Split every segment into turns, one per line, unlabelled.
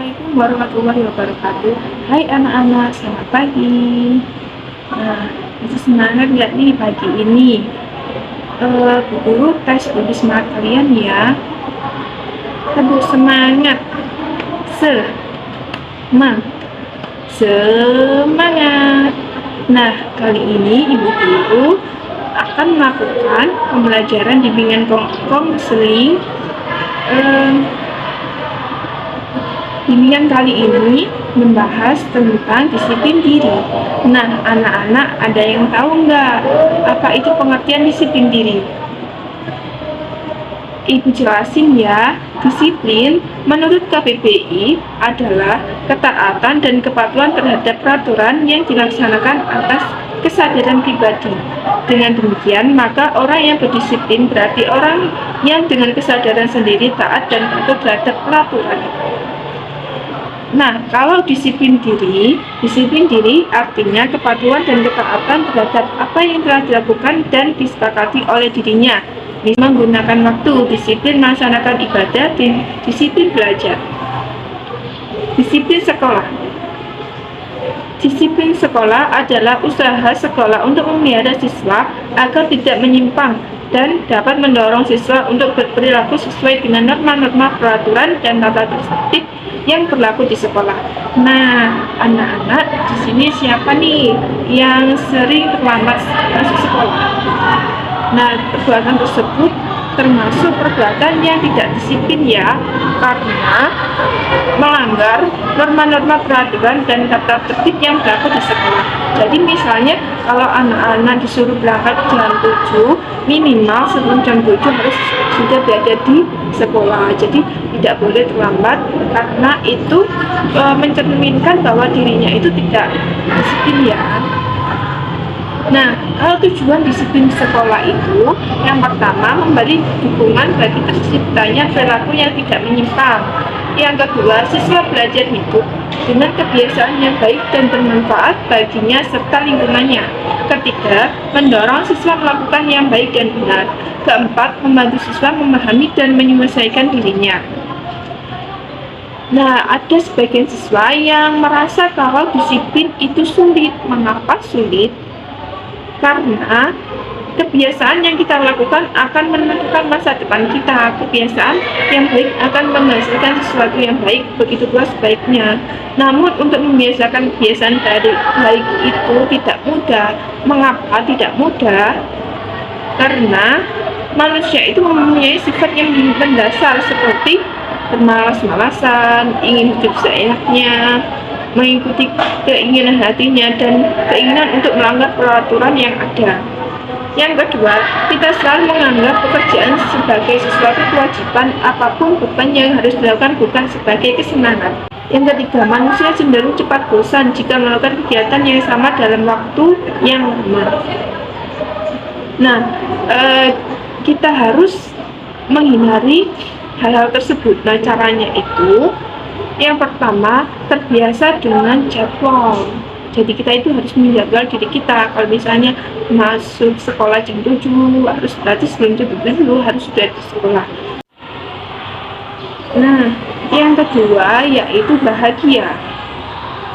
Assalamualaikum warahmatullahi wabarakatuh. Hai anak-anak, selamat pagi. Nah, masih semangat nggak nih pagi ini? Bu Guru tes body semangat kalian ya. Teguh semangat. Semangat. Nah, kali ini Ibu Guru akan melakukan pembelajaran bimbingan konseling. Bimbingan kali ini membahas tentang disiplin diri. Nah, anak-anak ada yang tahu nggak apa itu pengertian disiplin diri? Ibu jelasin ya. Disiplin menurut KBBI adalah ketaatan dan kepatuhan terhadap peraturan yang dilaksanakan atas kesadaran pribadi. Dengan demikian, maka orang yang berdisiplin berarti orang yang dengan kesadaran sendiri taat dan patuh terhadap peraturan. Nah, kalau disiplin diri artinya kepatuhan dan ketaatan terhadap apa yang telah dilakukan dan disepakati oleh dirinya. Menggunakan waktu, disiplin melaksanakan ibadah, dan disiplin belajar. Disiplin sekolah. Disiplin sekolah adalah usaha sekolah untuk memelihara siswa agar tidak menyimpang dan dapat mendorong siswa untuk berperilaku sesuai dengan norma-norma peraturan dan tata tertib yang berlaku di sekolah. Nah, anak-anak di sini siapa nih yang sering terlambat masuk sekolah? Nah, perbuatan tersebut termasuk perbuatan yang tidak disiplin ya, karena melanggar norma-norma peraturan dan tata tertib yang berlaku di sekolah. Jadi misalnya kalau anak-anak disuruh berangkat jam 7, minimal sebelum jam 7 harus sudah berada di sekolah. Jadi tidak boleh terlambat karena itu mencerminkan bahwa dirinya itu tidak disiplin ya. Nah, kalau tujuan disiplin sekolah itu, yang pertama memberi dukungan bagi terciptanya perilaku yang tidak menyimpang. Yang kedua, siswa belajar hidup dengan kebiasaan yang baik dan bermanfaat baginya serta lingkungannya. Ketiga, mendorong siswa melakukan yang baik dan benar. Keempat, membantu siswa memahami dan menyelesaikan dirinya. Nah, ada sebagian siswa yang merasa kalau disiplin itu sulit. Mengapa sulit? Karena kebiasaan yang kita lakukan akan menentukan masa depan kita. Kebiasaan yang baik akan menghasilkan sesuatu yang baik, begitu pula sebaliknya. Namun untuk membiasakan kebiasaan baik itu tidak mudah. Mengapa tidak mudah? Karena manusia itu mempunyai sifat yang mendasar seperti bermalas-malasan, ingin hidup seenaknya, mengikuti keinginan hatinya dan keinginan untuk melanggar peraturan yang ada. Yang kedua, kita selalu menganggap pekerjaan sebagai sesuatu kewajiban, apapun beban yang harus dilakukan bukan sebagai kesenangan. Yang ketiga, manusia cenderung cepat bosan jika melakukan kegiatan yang sama dalam waktu yang lama. Nah, kita harus menghindari hal-hal tersebut. Nah, caranya itu yang pertama, terbiasa dengan jadwal. Jadi kita itu harus menjadwal diri kita. Kalau misalnya masuk sekolah jam 7, harus berarti sebelum jam 7 dulu harus sudah di sekolah. Nah, yang kedua yaitu bahagia.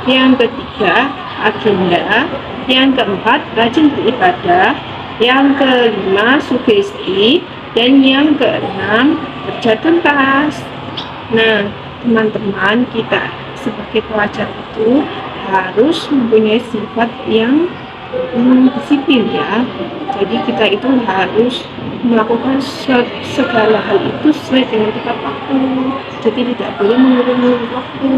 Yang ketiga, agenda. Yang keempat, rajin beribadah. Yang kelima, sugesti. Dan yang keenam, kerja tuntas. Nah, teman-teman, kita sebagai pelajar itu harus mempunyai sifat yang disiplin ya. Jadi kita itu harus melakukan segala hal itu sesuai dengan tepat waktu. Jadi tidak boleh mengulur-ulur waktu,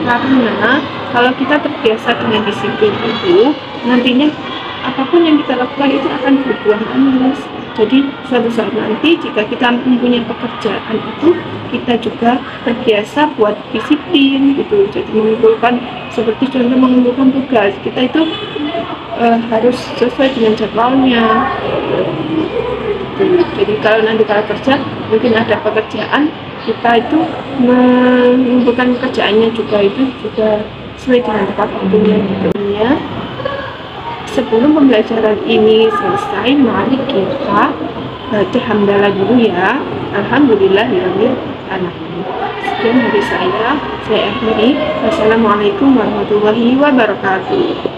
karena kalau kita terbiasa dengan disiplin itu, nantinya apapun yang kita lakukan itu akan berbuah manis. Jadi suatu saat nanti jika kita mempunyai pekerjaan itu, kita juga terbiasa buat disiplin gitu. Jadi mengumpulkan, seperti contoh mengumpulkan tugas, kita itu harus sesuai dengan jadwalnya. Jadi kalau nanti kalau kerja, mungkin ada pekerjaan, kita itu mengumpulkan pekerjaannya juga itu juga sesuai dengan tepat waktunya gitu ya. Sebelum pembelajaran ini selesai, mari kita baca hamdalah dulu ya. Alhamdulillahirabbil alamin. Sekian dari saya. Saya akhiri. Wassalamualaikum warahmatullahi wabarakatuh.